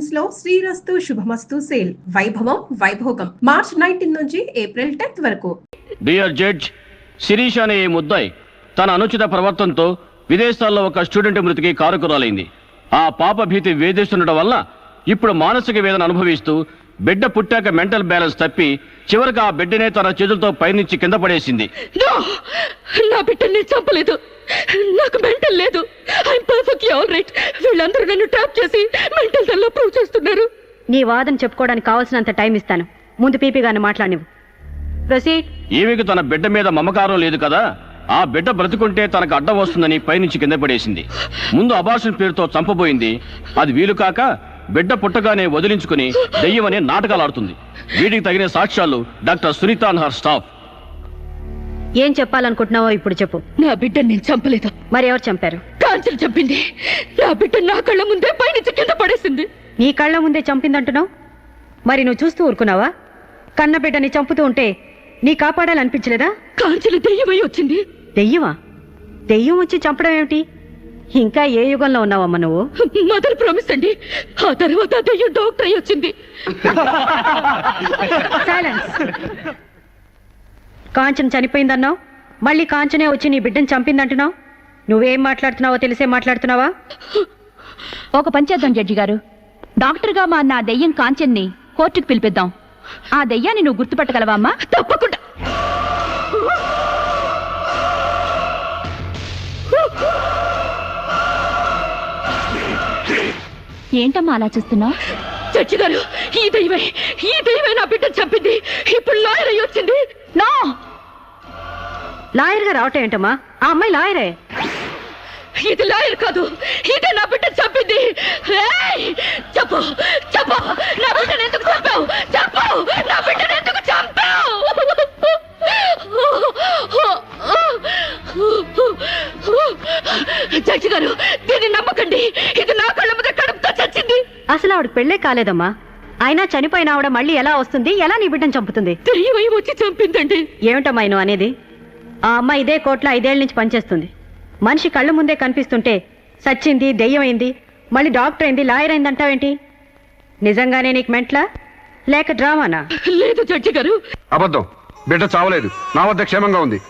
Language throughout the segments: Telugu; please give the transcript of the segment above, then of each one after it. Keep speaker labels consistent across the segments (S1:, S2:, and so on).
S1: కలెక్షన్స్ లో శ్రీరస్తు శుభమస్తు సేల్ వైభవం వైభోగం మార్చ్ 19 నుంచి ఏప్రిల్ 10th వరకు.
S2: డియర్ జడ్జ్, శిరీష్ అనే ఈ ముద్దాయి తన అనుచిత ప్రవర్తనతో విదేశాల్లో ఒక స్టూడెంట్ మృతికి కారకురాలైంది. ఆ పాప భీతి వేధిస్తుండటం వల్ల ఇప్పుడు మానసిక వేదన అనుభవిస్తూ బిడ్డ పుట్టాక మెంటల్ బ్యాలెన్స్ తప్పి చివరికి ఆ బిడ్డనే తన చేతులతో పైనుంచి కింద పడేసింది.
S3: నా బిడ్డని చంపలేదు, నాకు మెంటల్ లేదు. I'm perfectly all right. వీళ్ళందరూ నన్ను ట్రాప్ చేసి మెంటల్ దానిలో ప్రూవ్ చేస్తున్నారు.
S4: నీ వాదన చెప్పుకోవడానికి కావాల్సినంత టైం ఇస్తాను. ముందు పీపీ గారిని మాట్లాడినివ్వు. ప్రొసీడ్.
S2: ఈమెకు తన బిడ్డ మీద మమకారం లేదు కదా, ఆ బిడ్డ బ్రతుకుంటే తనకు అడ్డం వస్తుందని పైనుంచి కింద పడేసింది. ముందు అబార్షన్ పేరుతో చంపబోయింది. అది వీలు కాక బిడ్డ పుట్టగానే వదిలించుకుని దెయ్యమనే నాటకాలు ఆడుతుంది. వీటికి తగిన సాక్ష్యాలు doctor Sunitha and her staff.
S4: ఏం చెప్పాలనుకుంటున్నావో ఇప్పుడు చెప్పు.
S3: నా బిడ్డని నేను చంపలేదు.
S4: మరి ఎవరు చంపారు?
S3: కాంచన చంపింది. నా బిడ్డ నా కళ్ళ ముందే పైనుంచి కింద పడేసింది.
S4: నీ కళ్ళ ముందే చంపిందంటున్నావు, మరి నువ్వు చూస్తూ ఊరుకున్నావా? కన్న బిడ్డని చంపుతూ ఉంటే నీ కాపాడాలనిపించలేదా?
S3: కాంచన దెయ్యమై వచ్చింది.
S4: దెయ్యమా? దెయ్యం వచ్చి చంపడం ఏమిటి? ఇంకా ఏ యుగంలో ఉన్నావమ్మా నువ్వు?
S3: మదర్ ప్రామిస్ అండి. ఆ తర్వాత దెయ్యం డాక్టర్ అయి వచ్చింది.
S4: సైలెన్స్. కాంచన చనిపోయిందన్నావు, మళ్ళీ కాంచనే వచ్చి నీ బిడ్డను చంపిందంటున్నావు. నువ్వేం మాట్లాడుతున్నావో తెలిసే మాట్లాడుతున్నావా?
S5: ఒక పంచేద్దాం జడ్జి గారు. డాక్టర్గా మా నా దెయ్యం కాంచన్ని కోర్టుకు పిలిపిద్దాం. ఆ దెయ్యాన్ని నువ్వు గుర్తుపట్టగలవా అమ్మా?
S3: తప్పకుండా.
S5: ఏంటమ్మా అలా చూస్తున్నావు?
S3: జడ్జి గారు, ఈ దైవే నా బిడ్డను చంపింది. ఇప్పుడు లాయర్ అయి వచ్చింది.
S4: నో, లాయర్ గా రావటం ఏంటమ్మా? ఆ అమ్మాయి లాయరే.
S3: ఇది లాయర్ కాదు, ఇదే నా బిడ్డను చంపింది. చెప్పు చెప్పు, నా బిడ్డను ఎందుకు చంపావు? చెప్పు, నా బిడ్డను ఎందుకు చంపావు? జడ్జి గారు, దీన్ని నమ్మకండి. ఇది నా కళ్ళ మీద కడుపుతో చచ్చింది.
S4: అసలు ఆవిడ పెళ్ళే కాలేదమ్మా. అయినా చనిపోయిన ఆవిడ మళ్ళీ ఎలా వస్తుంది? ఎలా నీ బిడ్డను చంపుతుంది?
S3: దెయ్యమై వచ్చి చంపిందండి.
S4: ఏమిటమ్మా నువ్వు అనేది? ఆ అమ్మాయి ఇదే కోర్టులో 5 ఏళ్ల నుంచి పనిచేస్తుంది. మనిషి కళ్ళ ముందే కనిపిస్తుంటే సచ్చింది, దెయ్యమైంది, మళ్ళీ డాక్టర్ అయింది, లాయర్ అయింది అంటావేంటి? నిజంగానే నీకు మెంట్లా లేక డ్రామానా?
S3: లేదు జడ్జి గారు,
S6: అబద్ధం. బిడ్డ చావలేదు, నా వద్ద క్షేమంగా ఉంది.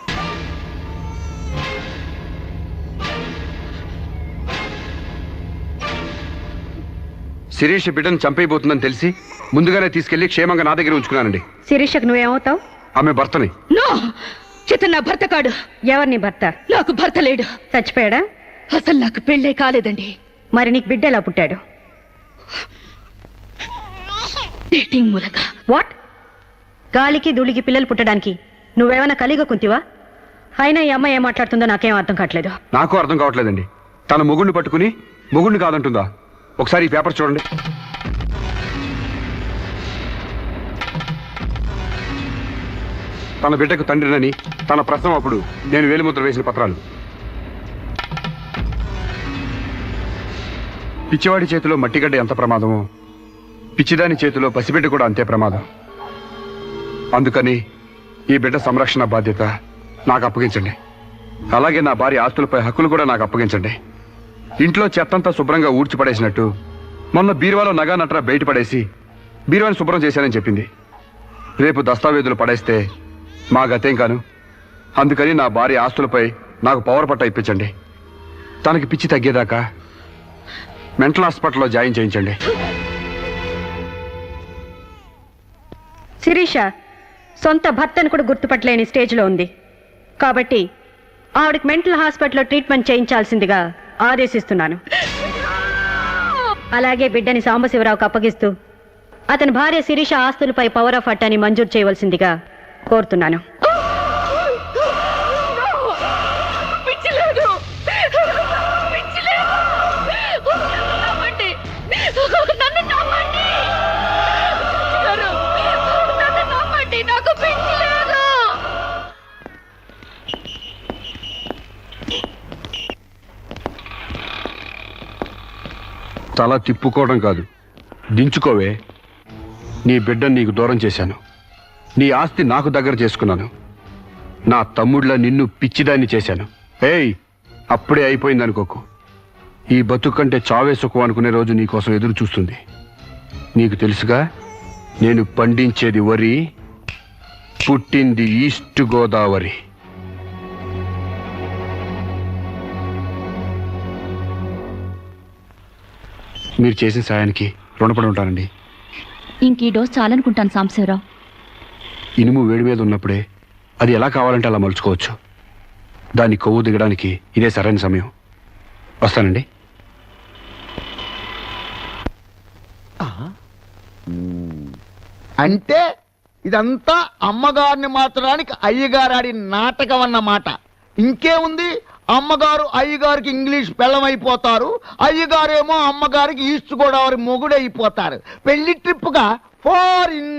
S6: శిరీష్ బిడ్డను చంపైపోతుందని తెలిసి ముందుగానే తీసుకెళ్లి క్షేమంగా నా దగ్గర ఉంచుకున్నానండి.
S4: శిరీషకు నువ్వేమవుతావు?
S6: ఆమె భర్తని.
S3: నో, చితన్ నా భర్త కాడు.
S4: ఎవరు నీ భర్త?
S3: నాకు భర్త లేడు.
S4: చచ్చిపోయాడా?
S3: అసలు నాకు పెళ్ళే కాలేదండి.
S4: మరి నీకు బిడ్డ ఎలా పుట్టాడు?
S3: డేటింగ్ మూలంగా.
S4: వాట్? గాలికి ధూళికి పిల్లలు పుట్టడానికి నువ్వేమైనా కలిగ కుంతివా? అయినా ఈ అమ్మాయి ఏం మాట్లాడుతుందో నాకేం అర్థం కావట్లేదు.
S6: నాకు అర్థం కావట్లేదండి. తన మొగుడిని పట్టుకుని మొగుడిని కాదంటుందా? ఒకసారి ఈ పేపర్ చూడండి. తన బిడ్డకు తండ్రినని తన ప్రశ్న అప్పుడు నేను వేలిముద్ర వేసిన పత్రాలు. పిచ్చివాడి చేతిలో మట్టిగడ్డ ఎంత ప్రమాదమో పిచ్చిదాని చేతిలో పసిబిడ్డ కూడా అంతే ప్రమాదం. అందుకని ఈ బిడ్డ సంరక్షణ బాధ్యత నాకు అప్పగించండి. అలాగే నా భార్య ఆస్తులపై హక్కులు కూడా నాకు అప్పగించండి. ఇంట్లో చెత్తంతా శుభ్రంగా ఊడ్చిపడేసినట్టు మొన్న బీరువాలో నగా నట్రా బయట పడేసి బీరువాని శుభ్రం చేశానని చెప్పింది. రేపు దస్తావేజులు పడేస్తే మా గతేం కాను. అందుకని నా భార్య ఆస్తులపై నాకు పవర్ పట్ట ఇప్పించండి. తనకి పిచ్చి తగ్గేదాకా మెంటల్ హాస్పిటల్లో జాయిన్ చేయించండి.
S4: శిరీష సొంత భర్తను కూడా గుర్తుపట్టలేని స్టేజ్లో ఉంది. కాబట్టి ఆవిడకి మెంటల్ హాస్పిటల్లో ట్రీట్మెంట్ చేయించాల్సిందిగా ఆదేశిస్తున్నాను. అలాగే బిడ్డని సాంబశివరావుకు అప్పగిస్తూ అతని భార్య శిరీష ఆస్తులపై పవర్ ఆఫ్ అటార్నీ మంజూరు చేయవలసిందిగా కోరుతున్నాను.
S6: తల తిప్పుకోవడం కాదు, దించుకోవే. నీ బిడ్డను నీకు దూరం చేశాను. నీ ఆస్తి నాకు దగ్గర చేసుకున్నాను. నా తమ్ముళ్ళ నిన్ను పిచ్చిదాన్ని చేశాను. ఏయ్, అప్పుడే అయిపోయింది అనుకోకు. ఈ బతుకంటే చావే సుఖం అనుకునే రోజు నీకోసం ఎదురు చూస్తుంది. నీకు తెలుసుగా, నేను పండించేది వరి, పుట్టింది ఈస్ట్ గోదావరి. మీరు చేసిన సాయానికి రుణపడి ఉంటానండి.
S5: ఇంక ఈ డోస్ చాలనుకుంటాను సాంబశివరావు.
S6: ఇనుము వేడి మీద ఉన్నప్పుడే అది ఎలా కావాలంటే అలా మలుచుకోవచ్చు. దాన్ని కొవ్వు దిగడానికి ఇదే సరైన సమయం. వస్తానండి.
S7: అంటే ఇదంతా అమ్మగారిని మార్చడానికి అయ్యగారు ఆడి నాటకం అన్నమాట. ఇంకేముంది, అమ్మగారు అయ్యగారికి ఇంగ్లీష్ పెళ్ళమైపోతారు, అయ్యగారేమో అమ్మగారికి ఈస్ట్ గోదావరి మొగుడైపోతారు. పెళ్లి ట్రిప్గా foreign.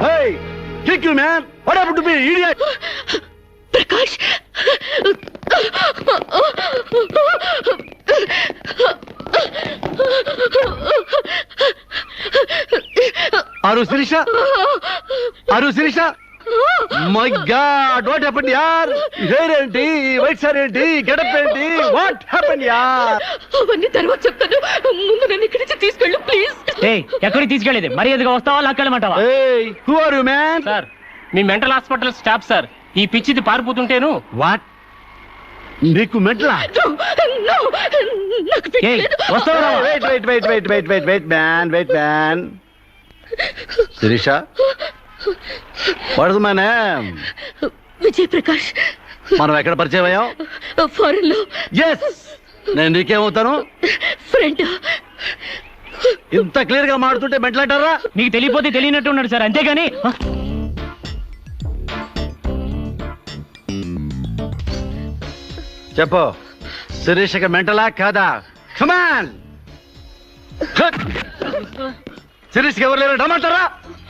S2: Hey, kick you, man! What happened to me, idiot?
S3: Prakash,
S2: Aru Sirisha? Aru Sirisha? My God, what happened, yaar? Hair enti, white sar enti, get up enti, what happened, yaar?
S3: అవన్నీ తర్వాత చెప్తాను. ముందు నన్ను ఇక్కడి నుంచి తీసుకెళ్ళు ప్లీజ్.
S8: ఎక్కడికి తీసుకెళ్ళేది? మర్యాదగా వస్తావా లాక్కెళ్ళమంటావా?
S2: Hey, who are you, man?
S8: Sir, me mental hospital staff sir. ఈ పిచ్చిది పారిపోతుంటేను.
S2: What? నీకు మెంటలా?
S3: No, నాకు పిచ్చలేదు.
S8: వస్తావా?
S2: Wait, man. Sirisha? What is my name?
S3: Vijay Prakash.
S2: మనం ఎక్కడ పరిచయం అయ్యాం?
S3: ఫారెన్ లో.
S2: Yes! నేను నీకేమవుతాను?
S3: ఫ్రెండ్.
S2: ఇంత క్లియర్ గా మాడుతుంటే మెంటలంటారా?
S8: నీకు తెలియపోతే తెలియనట్టు ఉన్నాడు సార్, అంతేగాని.
S2: చెప్పు, శిరీషకి మెంటలా కాదా? కమాన్! శిరీష్కి ఎవరు లేరు రమ్మంటారా?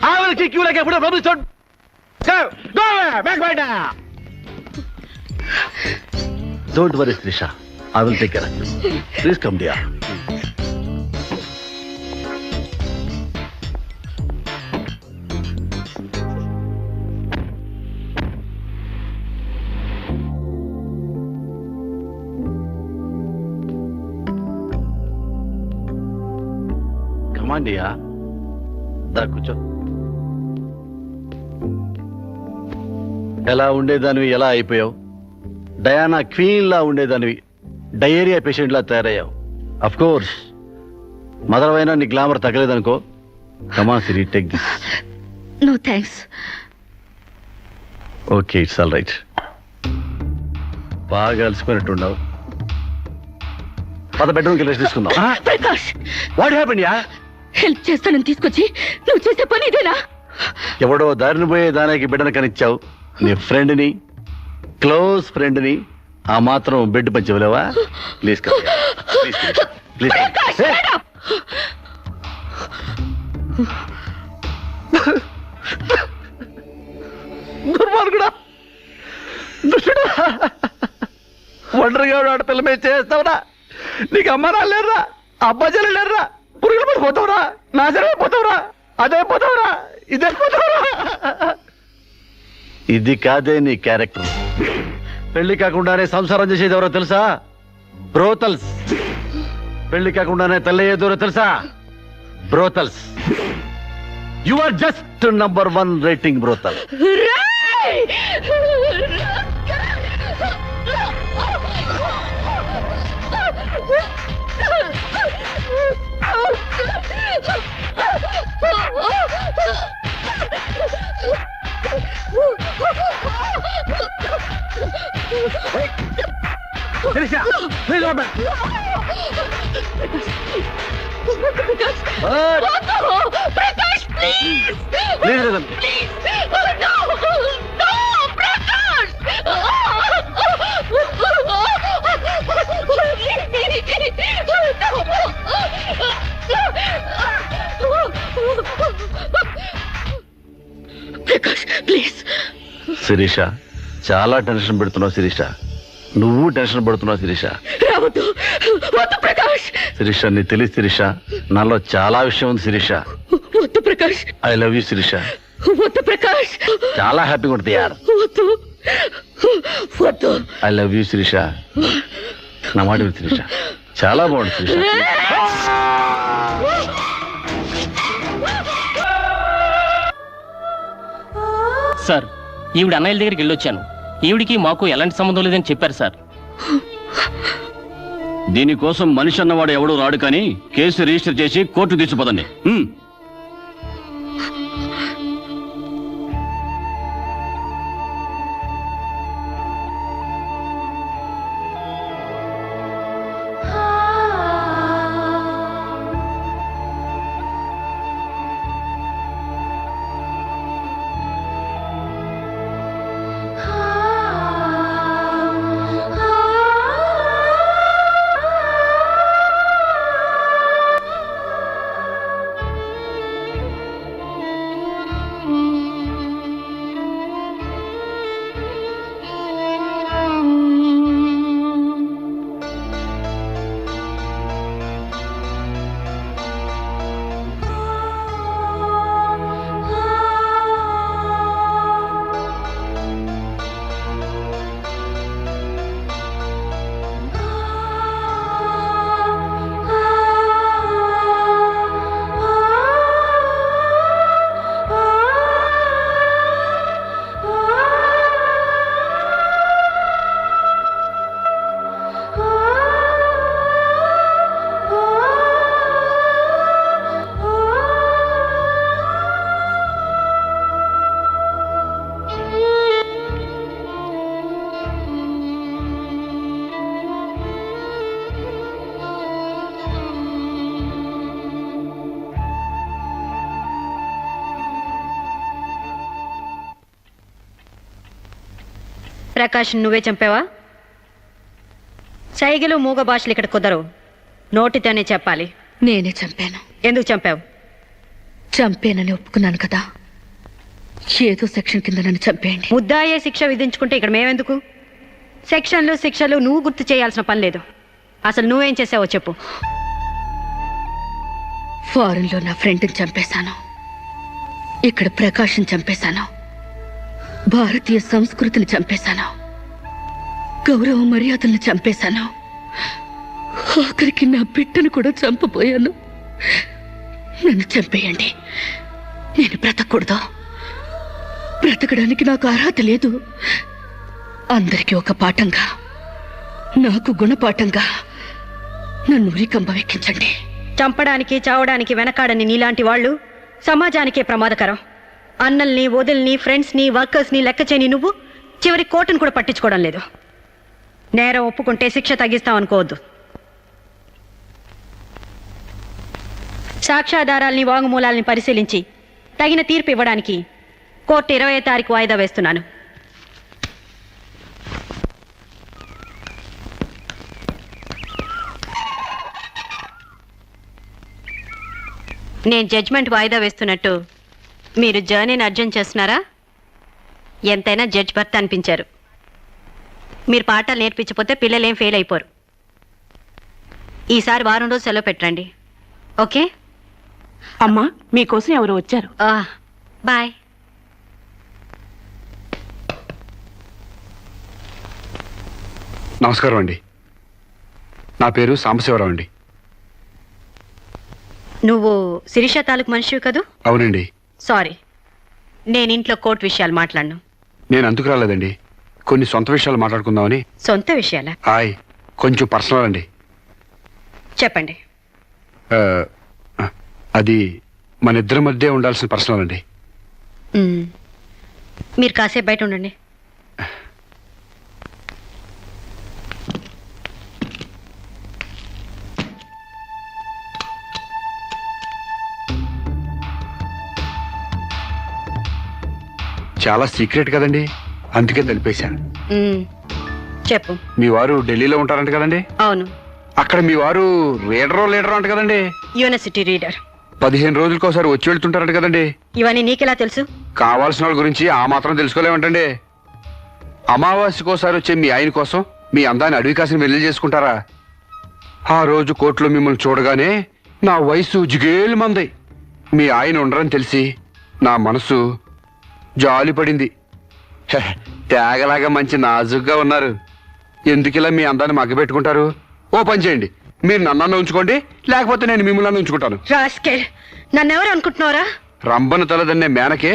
S2: ఆవిడకి క్యూలకి ఎప్పుడో పంపిస్తాడు. Don't worry Sirisha, I will take care of you. Please come dear. కమాండియా, దా కూర్చో. ఎలా ఉండేదానివి ఎలా అయిపోయావు? డయానా క్వీన్ లా ఉండేదానివి డయేరియా పేషెంట్ లా తయారయ్యావు. అఫ్ కోర్స్ మదర్ అయినా నీ గ్లామర్ తగ్గలేదనుకో. Come on Siri, take this.
S3: No thanks.
S2: Okay, it's all right. బాగా అలసిపోయినట్టున్నావు. పద బెడ్రూమ్కి రెస్ట్ తీసుకుందాం.
S3: ప్రకాష్,
S2: వాట్ హ్యాపెండ్ యా?
S3: హెల్ప్ చేస్తానని తీసుకొచ్చి నువ్వు చేసే పని ఇదేనా?
S2: ఎవడో దారిని పోయే దానికి బిడ్డను కనిచ్చావు. నీ ఫ్రెండ్ని, క్లోజ్ ఫ్రెండ్ని ఆ మాత్రం బెడ్ పంచవలేవా? Please please. దుర్మార్గుడా, దుష్టుడా, ఒంటరిగా ఆడపిల్ల మీద చేస్తావురా? నీకు అమ్మ రాలేరురా, అబ్బాజీలు లేరురా, పురుగులు పడిపోతావురా, నాశనమైపోతావురా, అదైపోతావురా, ఇదైపోతావురా. ఇది కాదే నీ క్యారెక్టర్. పెళ్లి కాకుండానే సంసారం చేసేది ఎవరో తెలుసా? బ్రోతల్స్. పెళ్లి కాకుండానే తల్లయ్యేదెవరో తెలుసా? Brothels. You are just number 1 rating brothel.
S3: Prakash, please. Prakash, please.
S2: Sirisha, చాలా టెన్షన్ పెడుతున్నావు శిరీష. నువ్వు టెన్షన్ పడుతున్నావు శిరీష.
S3: రావద్దు, వద్దు ప్రకాష్.
S2: శిరీష నీ తెలియదు శిరీష, నాలో చాలా విషయం ఉంది శిరీష.
S3: వద్దు Prakash,
S2: I love you Sirisha.
S3: వద్దు ప్రకాష్,
S2: చాలా హ్యాపీగా ఉంటుంది యార్.
S3: వద్దు వద్దు.
S2: I love you Sirisha. నా మాట విను శిరీష, చాలా బాగుంటుంది శిరీష.
S8: సార్, ఈవిడ అన్నయ్యల దగ్గరికి వెళ్ళొచ్చాను. ఈవిడికి మాకు ఎలాంటి సంబంధం లేదని చెప్పారు సార్.
S2: దీనికోసం మనిషి అన్నవాడు ఎవడూ రాడు, కానీ కేసు రిజిస్టర్ చేసి కోర్టు తీసుకుపోదండి.
S4: ప్రకాష్ నువ్వే చంపావా? సైగలు మూగ భాషలు ఇక్కడ కుదరవు, నోటితోనే చెప్పాలి.
S3: నేనే చంపాను.
S4: ఎందుకు చంపావు?
S3: చంపేనని ఒప్పుకున్నాను కదా, ఏదో సెక్షన్ కింద నన్ను చంపేయండి.
S4: ముద్దాయే శిక్ష విధించుకుంటే ఇక్కడ మేమెందుకు? సెక్షన్లు శిక్షలు నువ్వు గుర్తు చేయాల్సిన పని లేదు. అసలు నువ్వేం చేసావో చెప్పు.
S3: ఫారెన్లో నా ఫ్రెండ్ని చంపేశాను, ఇక్కడ ప్రకాశం చంపేశాను, భారతీయ సంస్కృతిని చంపేశాను, గౌరవ మర్యాదలను చంపేశాను, ఆఖరికి నా బిడ్డను కూడా చంపబోయాను. నన్ను చంపేయండి, నేను బ్రతకూడదు. బ్రతకడానికి నాకు అర్హత లేదు. అందరికీ ఒక పాఠంగా, నాకు గుణపాఠంగా నన్ను ఉరికంబం ఎక్కించండి.
S4: చంపడానికి చావడానికి వెనకాడని నీలాంటి వాళ్ళు సమాజానికే ప్రమాదకరం. అన్నల్ని వదిల్ని ఫ్రెండ్స్ని వర్కర్స్ని లెక్క చేయని నువ్వు చివరి కోర్టును కూడా పట్టించుకోవడం లేదు. నేరం ఒప్పుకుంటే శిక్ష తగ్గిస్తామనుకోవద్దు. సాక్ష్యాధారాల్ని వాంగ్మూలాల్ని పరిశీలించి తగిన తీర్పు ఇవ్వడానికి కోర్టు 20వ తారీఖు వాయిదా వేస్తున్నాను. నేను జడ్జ్మెంట్ వాయిదా వేస్తున్నట్టు మీరు జర్నీని అర్జెంట్ చేస్తున్నారా? ఎంతైనా జడ్జ్ భర్త అనిపించారు. మీరు పాఠాలు నేర్పించకపోతే పిల్లలేం ఫెయిల్ అయిపోరు. ఈసారి వారం రోజు సెలవు పెట్టండి, ఓకే?
S5: అమ్మా, మీకోసం ఎవరు వచ్చారు.
S4: బాయ్.
S6: నమస్కారం అండి, నా పేరు సాంబశివరావు అండి.
S4: నువ్వు శిరీష తాలూకు మనిషివి కదూ?
S6: అవునండి.
S4: సారీ, నేను ఇంట్లో కోర్టు విషయాలు మాట్లాడను.
S6: నేను అందుకు రాలేదండి, కొన్ని సొంత విషయాలు మాట్లాడుకుందామని.
S4: సొంత విషయాలా?
S6: హాయ్, కొంచెం పర్సనల్ అండి.
S4: చెప్పండి.
S6: అది మన ఇద్దరి మధ్య ఉండాల్సిన పర్సనల్ అండి.
S4: మీరు కాసేపు బయట ఉండండి.
S6: చాలా సీక్రెట్ కదండి, అందుకే తెలిపేశాను.
S4: చెప్పు.
S6: మీ వారు ఢిల్లీలో ఉంటారంట కదండి?
S4: అవును.
S6: అక్కడ మీ వారు లీడర్ అంట కదండి?
S4: University reader.
S6: 15 రోజులకోసారి వచ్చి వెళ్తుంటారంట కదండి?
S4: ఇవన్నీ నీకెలా తెలుసు?
S6: కావాల్సిన వాళ్ళ గురించి ఆ మాత్రం తెలుసుకోలేమంటండి. అమావాస్యకోసారి వచ్చే మీ ఆయన కోసం మీ అందాన్ని అడవి కాసిన వెళ్ళి చేసుకుంటారా? ఆ రోజు కోర్టులో మిమ్మల్ని చూడగానే నా వయసు జిగేలు మంది. మీ ఆయన ఉండరని తెలిసి నా మనసు జాలి పడింది. తేగలాగా మంచి నాజుగ్గా ఉన్నారు. ఎందుకిలా మీ అందాన్ని మగ్గబెట్టుకుంటారు? ఓ పని చేయండి, మీరు నన్ను ఉంచుకోండి, లేకపోతే నేను మిమ్మల్ని ఉంచుకుంటాను.
S4: నన్నెవరు అనుకుంటున్నారా?
S6: రంబను తలదన్నే మేనకే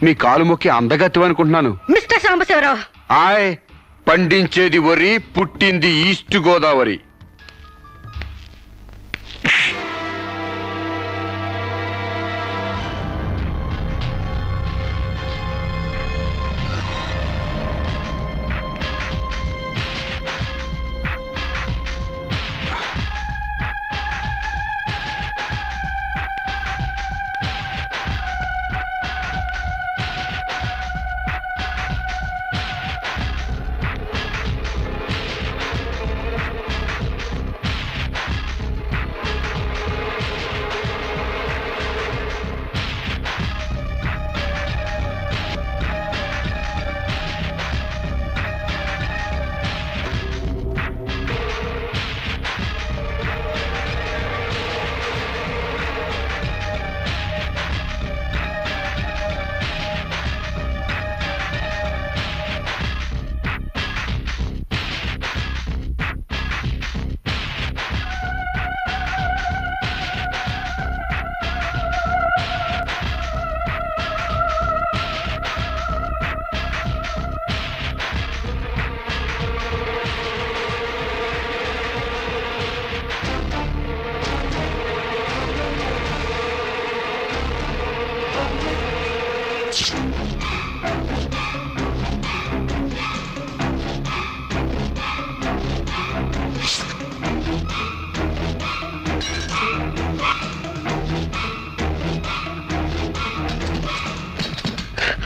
S6: మీ కాలు మొక్కి అందగత్తి అనుకుంటున్నాను.
S4: మిస్టర్ సాంబశివరావు,
S6: ఆయ్, పండించేది వరి, పుట్టింది ఈస్ట్ గోదావరి.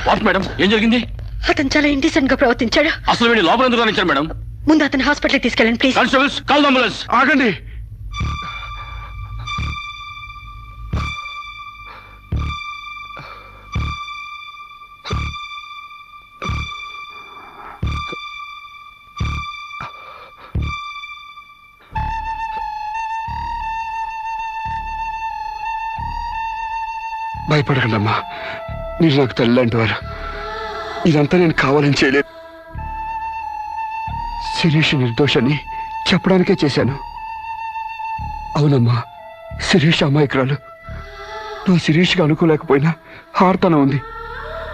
S2: వాట్ మేడం, ఏం జరిగింది?
S4: అతను చాలా ఇండిసెంట్ గా ప్రవర్తించాడు.
S2: అసలు వీడి లోపల ఎందుకు రానిచ్చారు మేడం?
S4: ముందు అతను హాస్పిటల్కి తీసుకెళ్ళండి ప్లీజ్.
S2: Constables, call ambulance.
S6: ఆగండి. భయపడకండి అమ్మా, మీరు నాకు తల్లి లాంటి వారు. ఇదంతా నేను కావాలని చేయలేదు. శిరీష్ నిర్దోషని చెప్పడానికే చేశాను. అవునమ్మా, శిరీష్ అమాయకురాలు. నా శిరీష్కి అనుకోలేకపోయినా ఆర్తన ఉంది.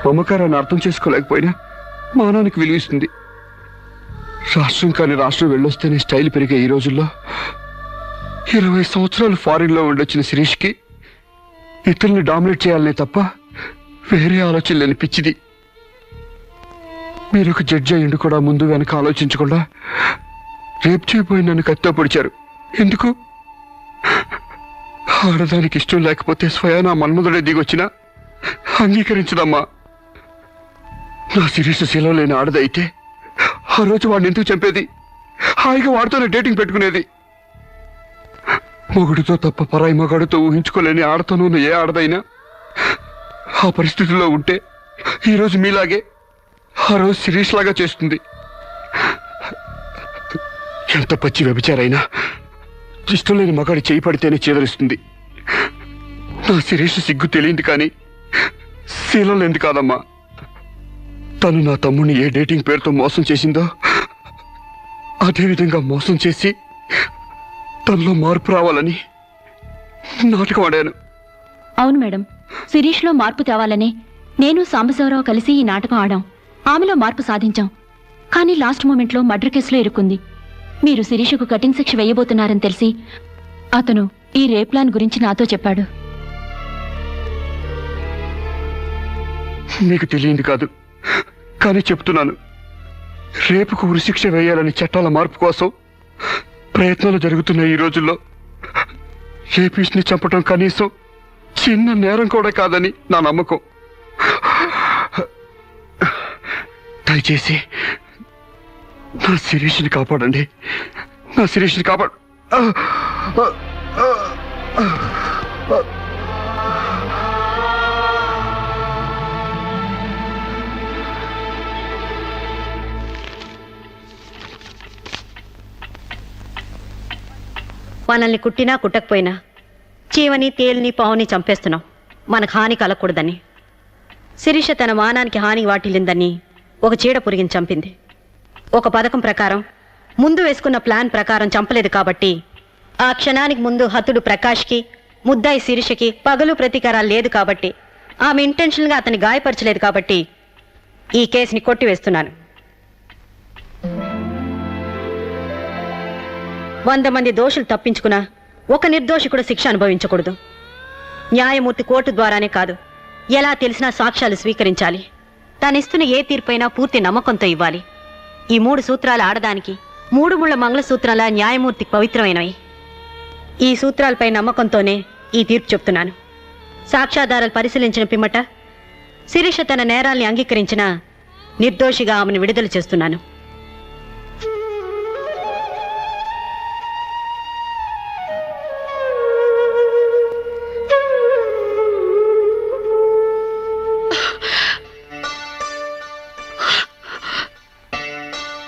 S6: మమకారాన్ని అర్థం చేసుకోలేకపోయినా మానానికి విలువిస్తుంది. రాష్ట్రం కాని రాష్ట్రం వెళ్ళొస్తేనే స్టైల్ పెరిగే ఈ రోజుల్లో 20 సంవత్సరాలు ఫారిన్లో ఉండొచ్చిన శిరీష్కి ఇతరుల్ని డామినేట్ చేయాలనే తప్ప వేరే ఆలోచన లేని పిచ్చిది. మీరు ఒక జడ్జి అయ్యిండు కూడా ముందు వెనక ఆలోచించకుండా రేపు చేయబోయి నన్ను కత్తితో పొడిచారు. ఎందుకు? ఆడదానికి ఇష్టం లేకపోతే స్వయానా మన్మధుడే దిగొచ్చినా అంగీకరించదమ్మా. నా శిరీష శీలం లేని ఆడదైతే ఆ రోజు వాడిని ఎందుకు చంపేది? హాయిగా వాడితోనే డేటింగ్ పెట్టుకునేది. మొగుడితో తప్ప పరాయి మగాడితో ఊహించుకోలేని ఆడతోనూ ఏ ఆడదైనా ఆ పరిస్థితుల్లో ఉంటే ఈరోజు మీలాగే ఆ రోజు శిరీష్ లాగా చేస్తుంది. ఎంత పచ్చి వ్యభిచారైనా ఇష్టం లేని మగాడి చేయి పడితేనే చేదరిస్తుంది. నా శిరీష్ సిగ్గు తెలియంది కానీ శీలం లేనిది కాదమ్మా. తను నా తమ్ముడిని ఏ డేటింగ్ పేరుతో మోసం చేసిందో అదేవిధంగా మోసం చేసి తనలో మార్పు రావాలని నాటకం ఆడాను.
S5: అవును మేడం, శిరీష్లో మార్పు తేవాలని నేను సాంబశివరావు కలిసి ఈ నాటకం ఆడాం. ఆమెలో మార్పు సాధించాం. కానీ లాస్ట్ మూమెంట్లో మర్డర్ కేసులో ఇరుక్కుంది. మీరు శిరీషకు కటింగ్ శిక్ష వేయబోతున్నారని తెలిసి అతను ఈ రేప్ ప్లాన్ గురించి నాతో చెప్పాడు.
S6: మీకు తెలియంది కాదు, కానీ చెప్తున్నాను. రేపుకు ఉరిశిక్ష వేయాలని చట్టాల మార్పు కోసం ప్రయత్నాలు జరుగుతున్న ఈ రోజుల్లో రేపిస్ట్ని చంపటం కనీసం చిన్న నేరం కూడా కాదని నా నమ్మకం. దయచేసి నా శిరీష్ని కాపాడండి. నా శిరీష్ని కాపాడు.
S4: మనల్ని కుట్టినా కుట్టకపోయినా చీవని తేలిని పావుని చంపేస్తున్నాం మనకు హాని కలగకూడదని. శిరీష తన మానానికి హాని వాటిల్లిందని ఒక చీడ పురిగిని చంపింది. ఒక పథకం ప్రకారం ముందు వేసుకున్న ప్లాన్ ప్రకారం చంపలేదు కాబట్టి ఆ క్షణానికి ముందు హతుడు ప్రకాష్కి ముద్దాయి శిరీషకి పగలు ప్రతీకారాలు లేదు కాబట్టి ఆమె ఇంటెన్షన్గా అతన్ని గాయపరచలేదు కాబట్టి ఈ కేసుని కొట్టివేస్తున్నాను. 100 మంది దోషులు తప్పించుకున్నా ఒక నిర్దోషి కూడా శిక్ష అనుభవించకూడదు. న్యాయమూర్తి కోర్టు ద్వారానే కాదు, ఎలా తెలిసినా సాక్ష్యాలు స్వీకరించాలి. తానిస్తున్న ఏ తీర్పైనా పూర్తి నమ్మకంతో ఇవ్వాలి. ఈ 3 సూత్రాలు ఆడదానికి 3 ముళ్ళ మంగళసూత్రాల న్యాయమూర్తికి పవిత్రమైనవి. ఈ సూత్రాలపై నమ్మకంతోనే ఈ తీర్పు చెప్తున్నాను. సాక్ష్యాధారాలు పరిశీలించిన పిమ్మట శిరీష తన నేరాల్ని అంగీకరించిన నిర్దోషిగా ఆమెను విడుదల చేస్తున్నాను.